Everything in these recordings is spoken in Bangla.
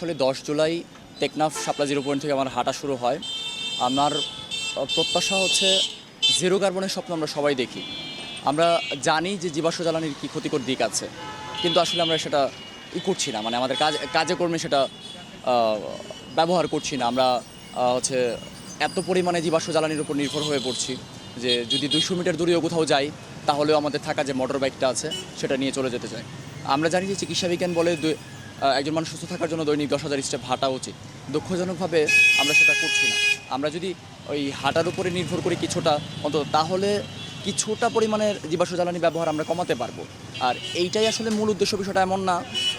আসলে 10 জুলাই টেকনাফ শাপলা জিরো পয়েন্ট থেকে আমার হাঁটা শুরু হয়। আমার প্রত্যাশা হচ্ছে জিরো কার্বনের স্বপ্ন আমরা সবাই দেখি। আমরা জানি যে জীবাশ্ম জ্বালানির কী ক্ষতিকর দিক আছে, কিন্তু আসলে আমরা সেটা করছি না, মানে আমাদের কাজে কর্মে সেটা ব্যবহার করছি না। আমরা হচ্ছে এত পরিমাণে জীবাশ্ম জ্বালানির উপর নির্ভর হয়ে পড়ছি যে যদি 200 মিটার দূরেও কোথাও যাই তাহলেও আমাদের থাকা যে মোটর বাইকটা আছে সেটা নিয়ে চলে যেতে চাই। আমরা জানি যে চিকিৎসা বিজ্ঞান বলে একজন মানুষ সুস্থ থাকার জন্য দৈনিক 10,000 স্টেপ হাঁটা উচিত। দুঃখজনকভাবে আমরা সেটা করছি না। আমরা যদি ওই হাঁটার উপরে নির্ভর করি কিছুটা অন্তত, তাহলে কিছুটা পরিমাণের জীবাশ্ম জ্বালানি ব্যবহার আমরা কমাতে পারবো। আর এইটাই আসলে মূল উদ্দেশ্য। বিষয়টা এমন না,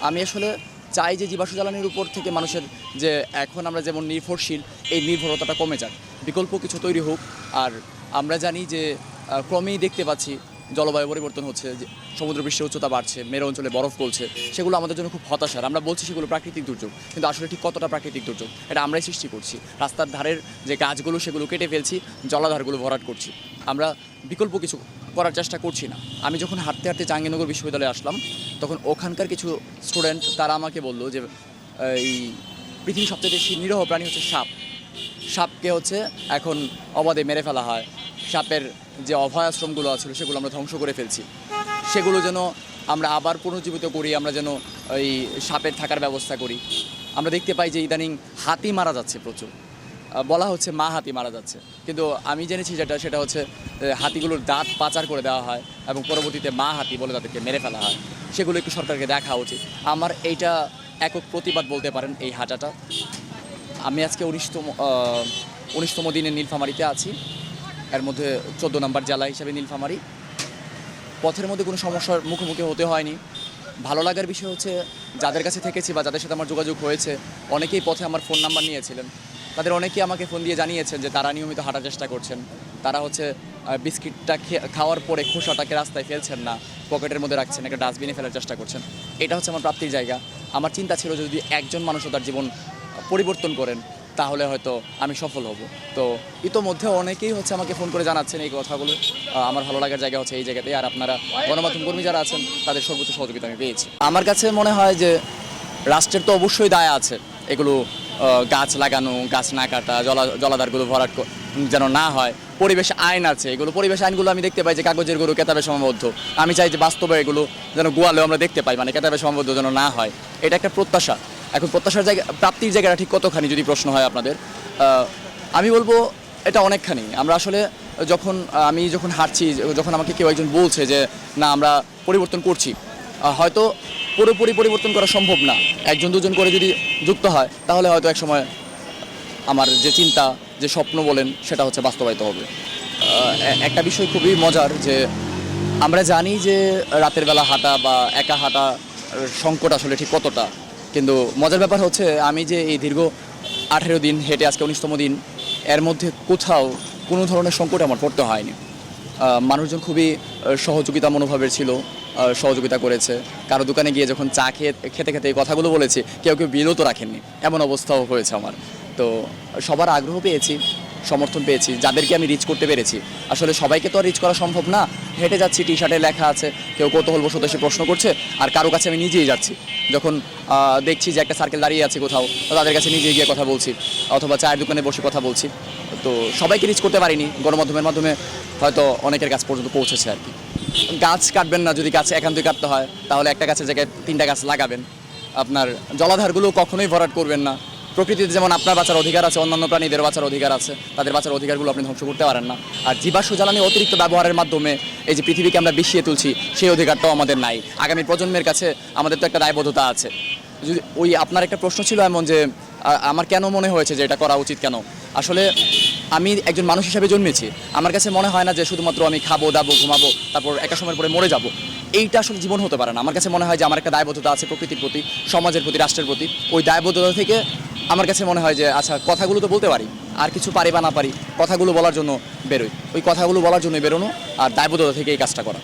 আমি আসলে চাই যে জীবাশ্ম জ্বালানির উপর থেকে মানুষের যে এখন আমরা যেমন নির্ভরশীল, এই নির্ভরতাটা কমে যাক, বিকল্প কিছু তৈরি হোক। আর আমরা জানি যে ক্রমেই দেখতে পাচ্ছি জলবায়ু পরিবর্তন হচ্ছে, যে সমুদ্রপৃষ্ঠের উচ্চতা বাড়ছে, মেরু অঞ্চলে বরফ গলছে, সেগুলো আমাদের জন্য খুব হতাশার। আমরা বলছি সেগুলো প্রাকৃতিক দুর্যোগ, কিন্তু আসলে ঠিক কতটা প্রাকৃতিক দুর্যোগ এটা আমরাই সৃষ্টি করছি। রাস্তার ধারের যে গাছগুলো সেগুলো কেটে ফেলছি, জলাধারগুলো ভরাট করছি। আমরা বিকল্প কিছু করার চেষ্টা করছি না। আমি যখন হাঁটতে হাঁটতে জাহাঙ্গীরনগর বিশ্ববিদ্যালয়ে আসলাম, তখন ওখানকার কিছু স্টুডেন্ট তারা আমাকে বললো যে এই পৃথিবীর সবচেয়ে বেশি নিরীহ প্রাণী হচ্ছে সাপ। সাপকে হচ্ছে এখন অবাধে মেরে ফেলা হয়। সাপের যে অভয়াশ্রমগুলো আছে সেগুলো আমরা ধ্বংস করে ফেলছি। সেগুলো যেন আমরা আবার পুনর্জীবিত করি, আমরা যেন ওই সাপের থাকার ব্যবস্থা করি। আমরা দেখতে পাই যে ইদানিং হাতি মারা যাচ্ছে প্রচুর, বলা হচ্ছে মা হাতি মারা যাচ্ছে, কিন্তু আমি জেনেছি সেটা হচ্ছে হাতিগুলোর দাঁত পাচার করে দেওয়া হয় এবং পরবর্তীতে মা হাতি বলে তাদেরকে মেরে ফেলা হয়। সেগুলো একটু সরকারকে দেখা উচিত। আমার এইটা একক প্রতিবাদ বলতে পারেন এই হাঁটাটা। আমি আজকে 19তম দিনে নীলফামারীতে আছি। এর মধ্যে 14 নম্বর জেলা হিসাবে নীলফামারী। পথের মধ্যে কোনো সমস্যার মুখোমুখি হতে হয়নি। ভালো লাগার বিষয় হচ্ছে যাদের কাছে থেকেছি বা যাদের সাথে আমার যোগাযোগ হয়েছে, অনেকেই পথে আমার ফোন নাম্বার নিয়েছিলেন। তাদের অনেকেই আমাকে ফোন দিয়ে জানিয়েছেন যে তারা নিয়মিত হাঁটার চেষ্টা করছেন। তারা হচ্ছে বিস্কিটটা খাওয়ার পরে খোসাটাকে রাস্তায় ফেলছেন না, পকেটের মধ্যে রাখছেন, একটা ডাস্টবিনে ফেলার চেষ্টা করছেন। এটা হচ্ছে আমার প্রাপ্তির জায়গা। আমার চিন্তা ছিল যদি একজন মানুষও তার জীবন পরিবর্তন করেন তাহলে হয়তো আমি সফল হব। তো ইতোমধ্যে অনেকেই হচ্ছে আমাকে ফোন করে জানাচ্ছেন এই কথাগুলো। আমার ভালো লাগার জায়গা হচ্ছে এই জায়গাতেই। আর আপনারা গণমাধ্যম কর্মী যারা আছেন তাদের সর্বোচ্চ সহযোগিতা আমি পেয়েছি। আমার কাছে মনে হয় যে রাষ্ট্রের তো অবশ্যই দায় আছে এগুলো গাছ লাগানো, গাছ না কাটা, জলাধারগুলো ভরাট যেন না হয়। পরিবেশ আইন আছে, এগুলো পরিবেশ আইনগুলো আমি দেখতে পাই যে কাগজের গরু কেতাবে সীমাবদ্ধ। আমি চাই যে বাস্তবে এগুলো যেন গোয়ালেও আমরা দেখতে পাই, মানে কেতাবে সীমাবদ্ধ যেন না হয়। এটা একটা প্রত্যাশা। এখন প্রত্যাশার জায়গা, প্রাপ্তির জায়গাটা ঠিক কতখানি যদি প্রশ্ন হয় আপনাদের, আমি বলবো এটা অনেকখানি। আমরা আসলে আমি যখন হাঁটছি, যখন আমাকে কেউ একজন বলছে যে না আমরা পরিবর্তন করছি, হয়তো পুরোপুরি পরিবর্তন করা সম্ভব না। একজন দুজন করে যদি যুক্ত হয় তাহলে হয়তো এক সময় আমার যে চিন্তা, যে স্বপ্ন বলেন, সেটা হচ্ছে বাস্তবায়িত হবে। একটা বিষয় খুবই মজার যে আমরা জানি যে রাতের বেলা হাঁটা বা একা হাঁটা সংকট আসলে ঠিক কতটা, কিন্তু মজার ব্যাপার হচ্ছে আমি যে এই দীর্ঘ 18 দিন হেঁটে আজকে 19তম দিন, এর মধ্যে কোথাও কোনো ধরনের সংকট আমার পড়তে হয়নি। মানুষজন খুবই সহযোগিতা মনোভাবের ছিল, সহযোগিতা করেছে। কারো দোকানে গিয়ে যখন চা খেতে খেতে এই কথাগুলো বলেছি, কেউ বিরত রাখেননি, এমন অবস্থাও হয়েছে আমার। তো সবার আগ্রহ পেয়েছি, সমর্থন পেয়েছি, যাদেরকে আমি রিচ করতে পেরেছি। আসলে সবাইকে তো আর রিচ করা সম্ভব না। হেঁটে যাচ্ছি, টি শার্টে লেখা আছে, কেউ কৌতূহলবশত এসে প্রশ্ন করছে, আর কারো কাছে আমি নিজেই যাচ্ছি। যখন দেখছি যে একটা সার্কেল দাঁড়িয়ে আছে কোথাও, তাদের কাছে নিজে গিয়ে কথা বলছি, অথবা চায়ের দোকানে বসে কথা বলছি। তো সবাইকে রিচ করতে পারিনি, গণমাধ্যমের মাধ্যমে হয়তো অনেকের কাছ পর্যন্ত পৌঁছেছে আর কি। গাছ কাটবেন না, যদি গাছ একান্তই কাটতে হয় তাহলে একটা গাছের জায়গায় 3টা গাছ লাগাবেন। আপনার জলাধারগুলো কখনোই ভরাট করবেন না। প্রকৃতিতে যেমন আপনার বাঁচার অধিকার আছে, অন্যান্য প্রাণীদের বাঁচার অধিকার আছে, তাদের বাঁচার অধিকারগুলো আপনি ধ্বংস করতে পারেন না। আর জীবাশ্ম জ্বালানি অতিরিক্ত ব্যবহারের মাধ্যমে এই যে পৃথিবীকে আমরা বিষিয়ে তুলছি, সেই অধিকারটাও আমাদের নাই। আগামী প্রজন্মের কাছে আমাদের তো একটা দায়বদ্ধতা আছে। যদি আপনার একটা প্রশ্ন ছিল এমন যে আমার কেন মনে হয়েছে যে এটা করা উচিত কেন, আসলে আমি একজন মানুষ হিসাবে জন্মেছি। আমার কাছে মনে হয় না যে শুধুমাত্র আমি খাবো, দাবো, ঘুমাবো, তারপর একটা সময়ের পরে মরে যাব, এইটা আসলে জীবন হতে পারে না। আমার কাছে মনে হয় যে আমার একটা দায়বদ্ধতা আছে প্রকৃতির প্রতি, সমাজের প্রতি, রাষ্ট্রের প্রতি। ওই দায়বদ্ধতা থেকে আমার কাছে মনে হয় যে আচ্ছা, কথাগুলো তো বলতে পারি, আর কিছু পারি বা না পারি, কথাগুলো বলার জন্য বেরোই। ওই কথাগুলো বলার জন্যই বেরোনো, আর দায়বদ্ধতা থেকে এই কাজটা করা।